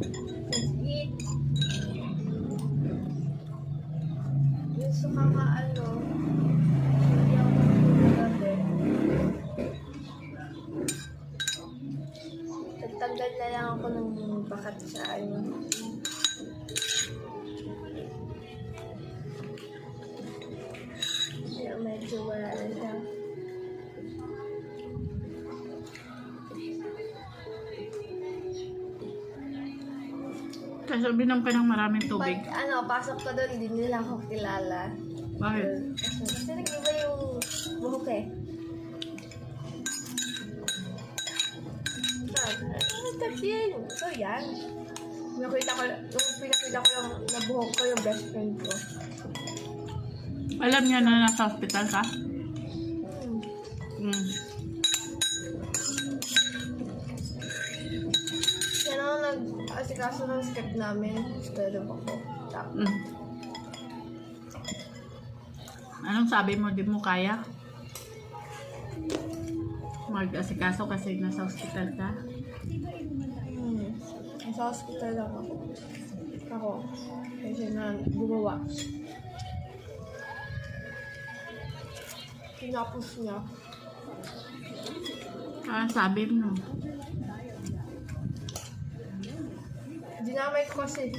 Let's eat. Gusto ka ano, hindi ako magagabi. Tagtanggal na lang ako ng bakat sa ano. Kaya medyo wala na siya. Kasi uminom ka ng maraming tubig. Pag pasok ka doon, hindi nila ako kilala. Bakit? Kasi nag-iba yung buhok eh. Kasi yan. So yan. Nung pinakita ko lang na buhok ko yung best friend ko. Alam niya na nasa hospital ka? Yan ako nag-asikaso ng script namin. Instead of ako. Anong sabi mo? Di mo kaya? Mag-asikaso kasi nasa hospital ka? Sa hospital lang ako. Kasi na gumawa. Tinapos niya. Sabi mo. Dinamay ko kasi.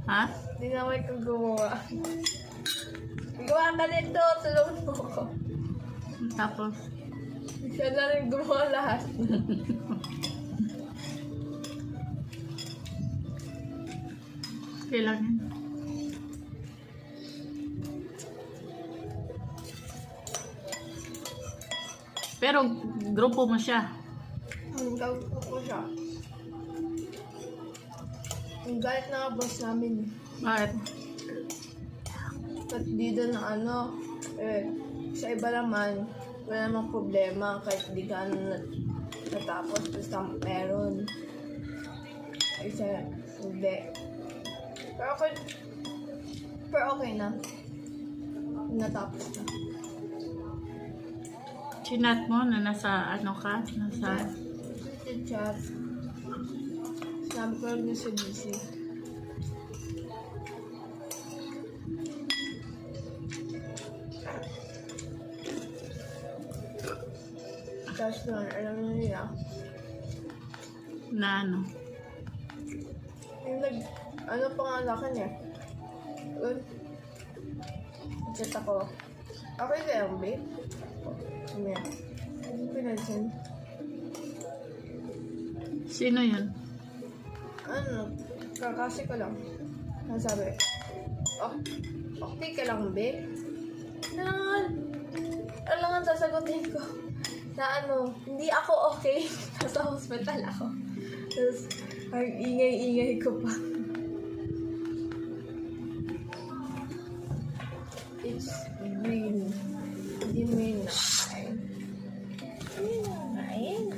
Ha? Dinamay ko gumawa. Gawa ka nito, tulungan mo ko. Tapos? Siya na rin gumawa lahat. Kailan yan? Pero grupo mo siya. Gawin ko siya. Ang galit na nga boss namin. Bakit? At dito na sa iba naman, wala namang problema kahit di ka natapos, basta meron. Isa, hindi. Pero okay na. Natapos na. Chinat mo na nasa ano ka? Nasa... Chat. Sabi ko lang din sa busy. Tapos doon, alam na nila. Na ano? Yung pangalakan niya. Chat ako. Okay kayo, babe? Yeah. Hindi pinansin. Sino yun? Kakasi ko lang. Sabi, okay ka lang, babe? Alangan sasagutin ko. Na hindi ako okay. Nasa hospital ako. Tapos, ang ingay-ingay ko pa. It's green. Hindi mo yun nakain. Hindi mo nakain.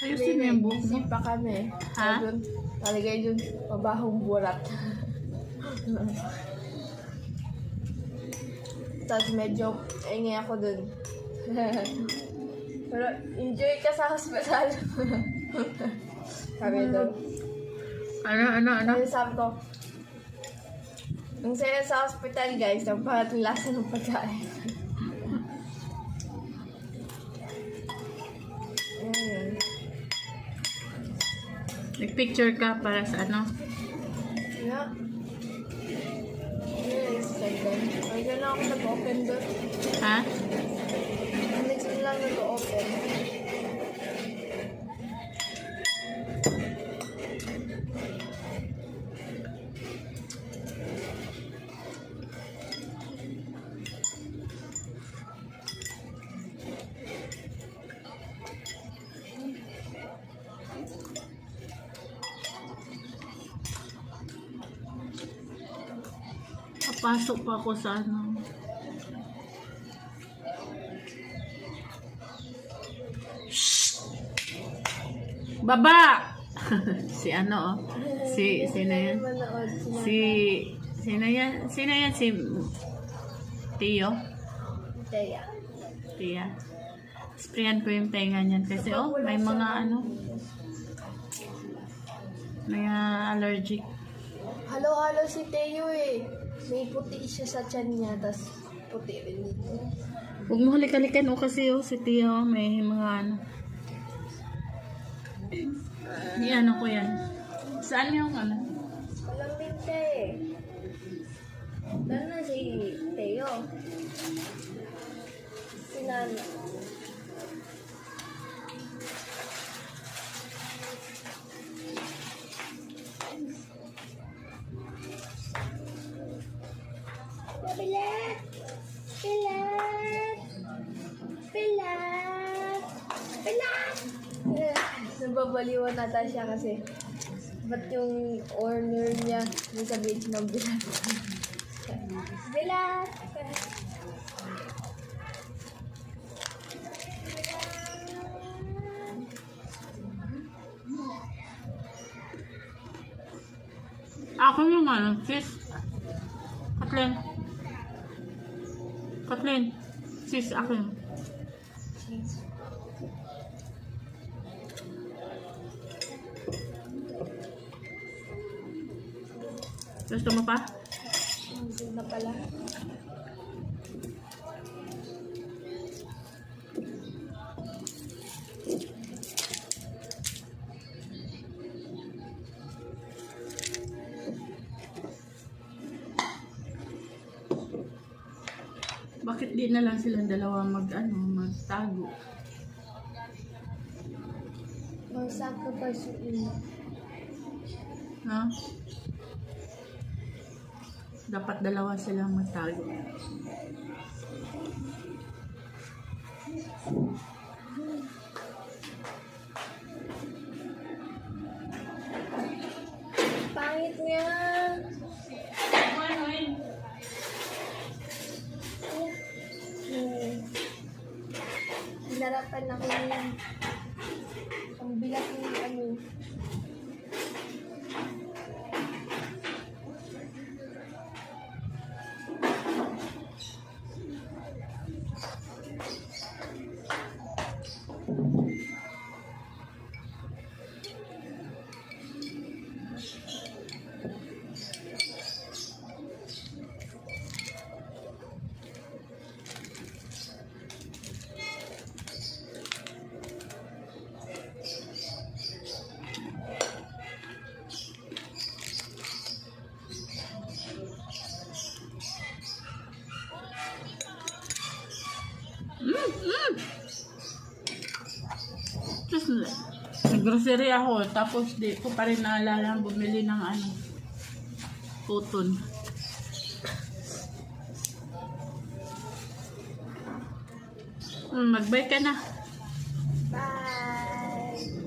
Ayusin mo yung buhok mo. Isip pa kami. Ha? Talagay yung mabahong burat. Tapos medyo ingay ako dun. Pero enjoy ka sa hospital. Sabi dun. Ano? Sabi ko, ang saya sa hospital guys, ang pangat lasa ng pagkain. Nag-picture ka para sa ano? Yeah. Yes, second. Ay, na ako nag-open doon. Ha? Next lang nag-open. Pasok pa ako sa ano. Baba! Si ano oh. Sino yan? Manood sila. Sino yan? Sino yan? Si Tio? Teya. Tia. Sprayan ko yung tenga niyan kasi oh, may mga ano. May allergic. Halo-halo si Teo eh. May puti siya sa tiyan niya, tas puti rin dito. Huwag mo halik-halikan o kasi oh, si Tia oh, may mga ano. Yan ano ko yan. Saan yung ano? Walang binte eh. Doon na si Teo. Si Nana. Pilat! Pilat! Pilat! Pilat! Nababaliwan nata siya kasi ba't yung owner niya may sabihin ng bilat? Bilat! Ako yung ano, sis. Kathleen. Kathleen. Sis, ako yun. Gusto mo pa? Hindi na pala. Bakit di na lang silang dalawa magtago? Mag-sacrifice yung ina. Ha? Dapat dalawa silang magtago. Pangit niya! Hinarapan ako yung ang bilat ng ano. Just nag-grocery ako, tapos di ko pa rin naalala bumili ng ano, cotton. Mag-bye ka na. Bye!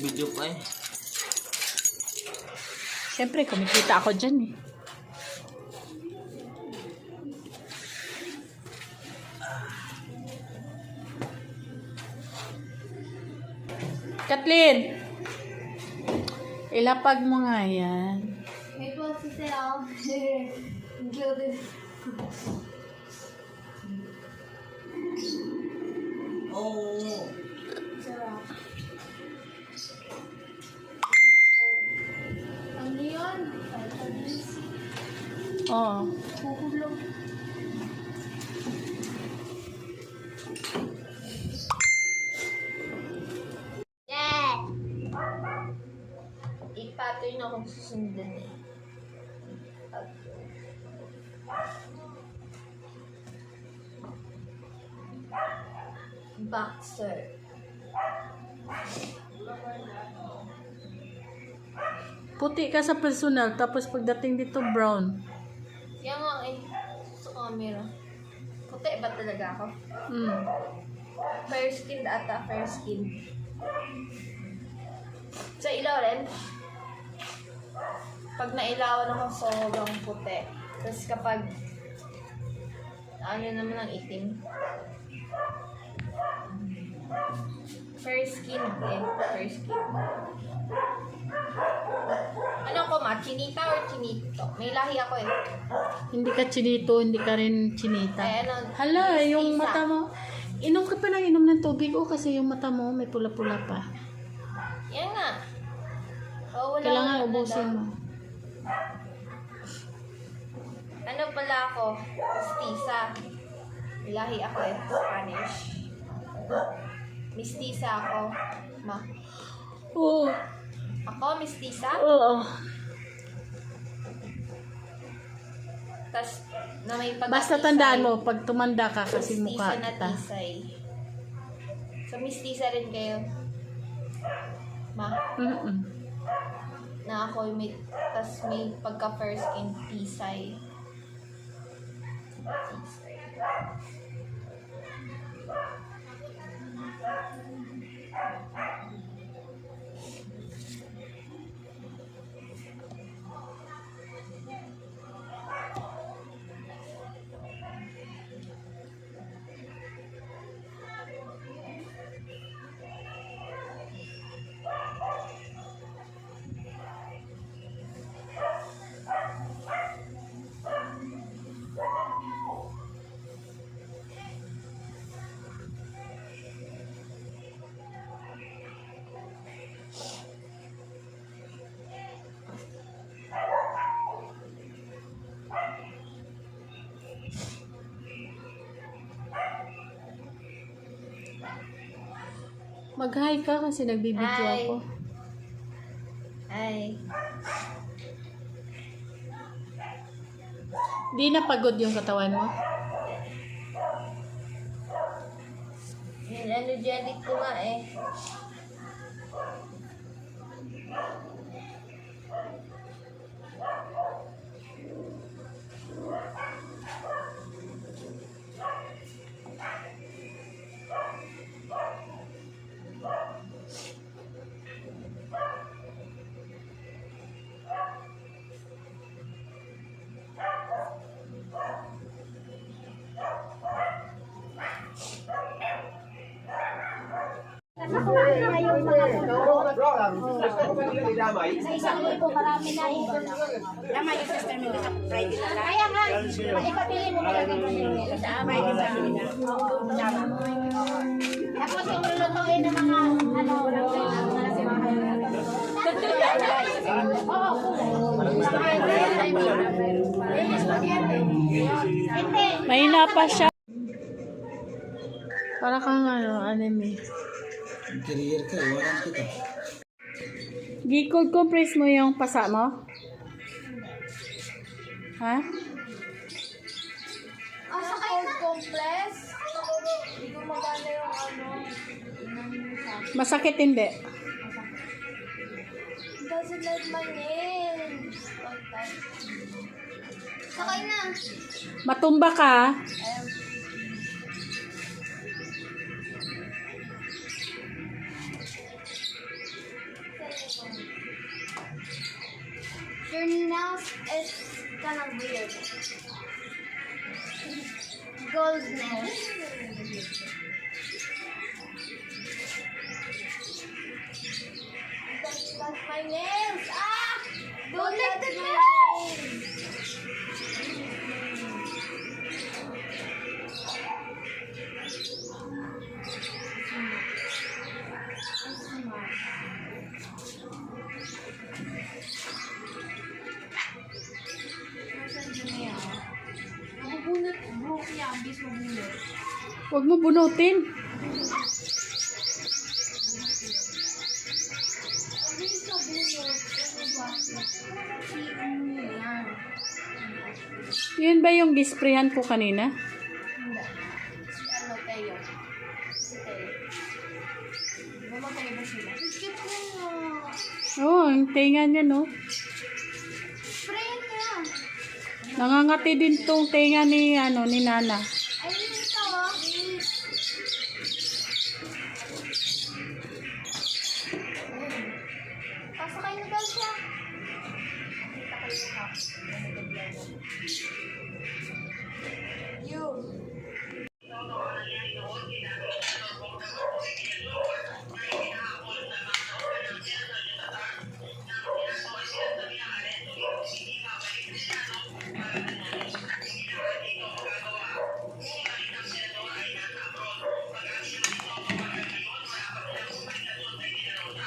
Video pa eh. Siyempre, kumikita ako dyan eh. Kathleen! Ilapag mo nga yan. May po si Teo. Included. Oh. Sarap. Ang leon. Oo. Kukulong. Yeah! I-pattern akong susundan eh. Boxer. Puti ka sa personal, tapos pagdating dito brown. Yan nga eh. Gusto ko camera. Puti ba talaga ako? Mm. Fair skin ata, fair skin. Sa ilaw rin, pag nailawan ako sobrang puti. Tapos kapag ano naman ang itim. Fair skin din. Fair skin. Ano ko ma? Chinita or chinito? May lahi ako eh. Hindi ka chinito, hindi ka rin chinita. Ay, ano, Hala, yung mestiza. mata mo. Inom ka pa ng inom ng tubig. O, kasi yung mata mo may pula-pula pa. Yan nga. Oh, wala Kailangan wala ubusin na mo. daw. Ano pala ako? Mestiza. Lahi ako eh. Spanish. Mestiza ako. Ma. Oo. Ako, mestiza. Oo. Tapos, na may pagkatisay. Basta tandaan mo, pag tumanda ka kasi mukha Mestiza na kita. tisay. So, mestiza rin kayo. Ma. Mm-mm. Na ako yung may, tas may pagka first skin tisay. Tisay. Mag-hi ka kasi nagbibideo Hi. ako. Ay. Di na pagod yung katawan mo? Energetic ko nga eh. Sa isang libo, marami na eh. Tama yung system nila sa private na lang. Kaya nga, ipapili mo talaga yung sa private na nila. Oo, tama. Tapos yung lulutuin ng mga, ano, hindi. Mahina pa siya. Para kang ano, anime. Career ka, iwanan kita. Gi-cold compress mo yung pasa mo? Ha? Sa cold compress? Hindi ko magana yung ano. Masakit hindi. Doesn't like my nails. Sakay na. Matumba ka. Your nails is kind of weird. Gold nails. Don't touch my nails! Ah! Don't touch my nails! Mabunot, buhok niya, ambis mabunot. Huwag mo bunutin. Ambis mabunot, ano ba? Si ano yan? Yun ba yung gisprehan ko kanina? Hindi. Si ano, Teo. Si Teo. Mamatay ba sila? Cute ko nga. Oo, ang tinga niya, no? Spray niya. Nangangati din tong tenga ni, ni Nana. Ayun ito, oh. Pasakay na daw siya.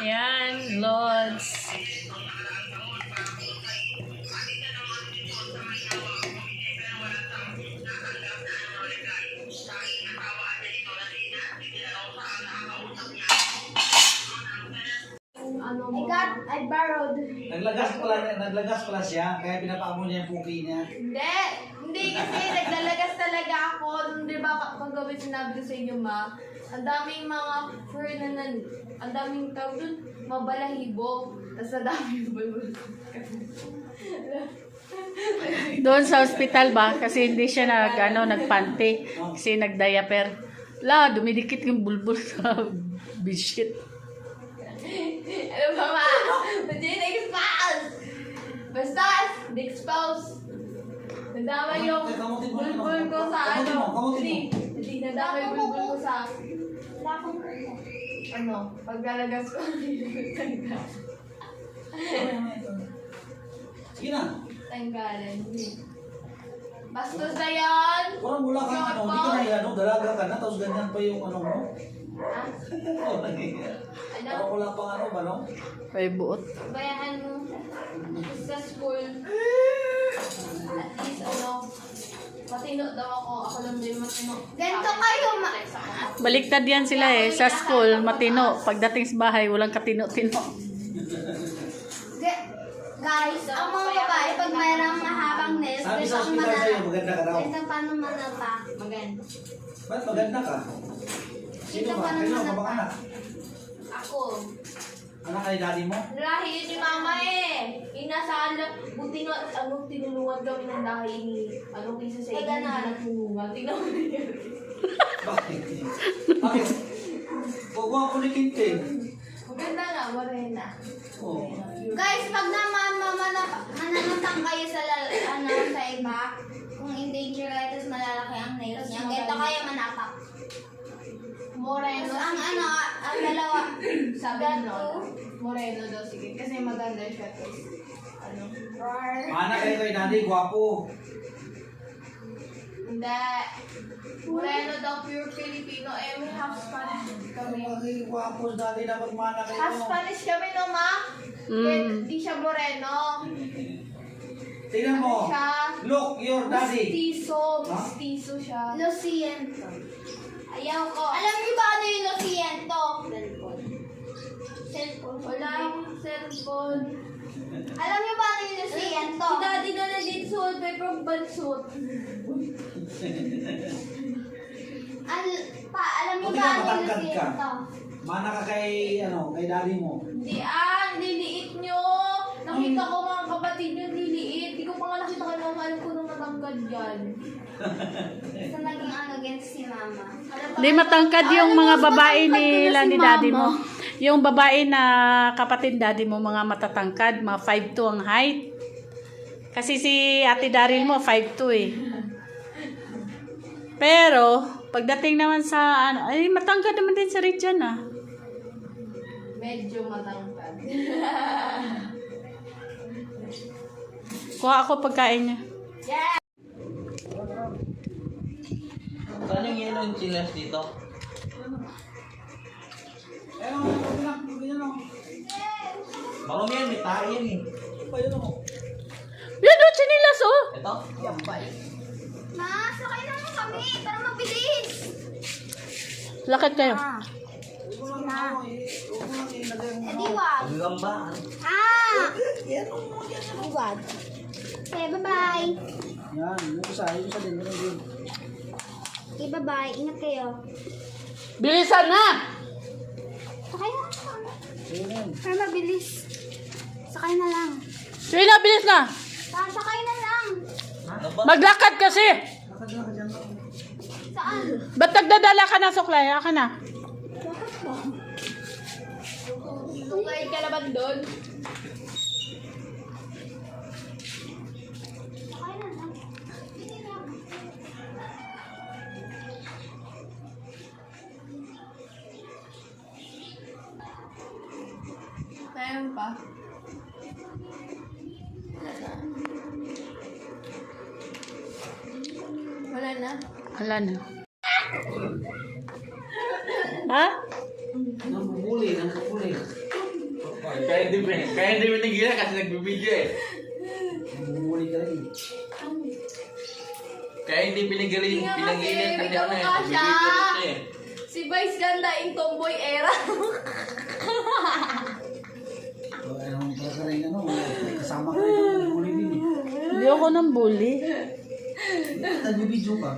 Ayan, Lods. I borrowed. Naglagas pala siya, kaya pinapaamo niya yung puki niya. Hindi kasi naglalagas talaga ako. Di ba kagabi sinabi ko sa inyo, ma? Ang daming mga fur na ang daming tawag dun, mabalahibo. Tapos ang daming bulbul. Doon sa ospital ba? Kasi hindi siya nagpanty. Kasi nag-diaper. Dumidikit yung bulbul sa bedsheet. Ano ba, ma? Hindi na-expose! Basta, na-expose. Nadama yung bulbul ko sa Hindi, nadama yung bulbul ko sa pagdalagas ko. Sige na. Tanggalan. Bastos na yan! Parang wala kang hindi ka na dalaga ka na, tapos ganyan pa yung mo. Ha? Parang wala pang ba, no? May buot. Bayahan mo. Sa school. At least, matino daw ako. Ako lang din matino. Ganito kayo, Baliktad yan sila sa school, matino. Pagdating sa bahay, walang katino-tino. Guys, ang mga babae, pag mayroong mahabang nails, Sabi gusto sa ang hospital sa'yo, manala. maganda ka raw. Gusto paano manapa. Maganda. Ba't maganda ka? Sino Ito ba? pa naman Kanino ka ang- bang anak? Ako. Anak kay daddy mo? Lahi yun ni mama Inasaan lang. Buti nga, tinulungan kami ng lahi ni, kaysa sa inyo. Pagana. Tinulungan. Tingnan mo niya. Bakit? Bakit? Huwag mo ako ni Kintin. Maganda nga, morena. Oo. Guys, pag naman mananatang kayo sa sa iba, kung endanger kayo, tapos malalaki ang nails niya, ganito kayo manapak. Moreno. Tapos ang dalawa, Sabi no, moreno daw, sige. Kasi maganda siya. Tapos, Anak kayo kay daddy, gwapo. Hindi. Moreno daw, pure Filipino. May half Spanish kami. Ay, gwapo sa daddy, dapat mana kayo. Half Spanish kami, no, ma? Hindi siya moreno. Tingnan mo. Siya. Look, your daddy. Mestizo. Ha? Mestizo siya. Luciento. Ayaw ko. Alam niyo ba ano yung Luciento? Cellphone. Wala akong cellphone. Alam niyo ba ano yung Luciento? Si daddy na nandito sa wallpaper of bansot. Alam niyo Buti ba ka, ano yung matangkad ka. Luciento? Mana ka kay daddy mo. Hindi liliit nyo. Nakita ko mga kapatid nyo, liliit. Di ko pa nga nakita ka naman. Alam ko nung matangkad yan. Sa naging against si mama. Hindi matangkad yung mga babae ni daddy mo. Yung babae na kapatid daddy mo, mga matatangkad, mga 5'2" ang height. Kasi si Ate Daryl mo, 5'2" eh. Pero, pagdating naman sa, ay matangkad naman din sa Regina ah. Medyo matangkad. Kuha ako pagkain niya. Saan yung yellow yung chilas dito? Baka may may tayo yan eh. Yan o, chinilas oh. Ito? Ma, sakay na mo kami para mabilis. Lakad kayo. Edi wag. Ang gamba. Wag. Okay, bye-bye. Yan, yung isa din, ganun din. Okay, bye-bye. Ingat kayo. Bilisan na! Sakay na lang. Ayun. Para mabilis. Sakay na lang. Sheila, bilis na! Sakay na lang. Ha? Maglakad kasi. Ba't nagdadala ka na, Suklay? Aka na. Suklay ka naman doon. Mayroon pa. Wala na. Wala na. Ha? Namumuli. Kaya hindi pinigilan kasi nagbibideo eh. Namumuli ka rin. Kaya hindi pinigilan Hindi nga pinagilan kasi, kasi ano eh. may kamukha siya. Nagbibideo rin siya eh. Si Vice ganda in tomboy era. Anong talaga rin ano, may kasama ka rin namumuli din eh. Hindi ako nang bully. Nagbibideo ka.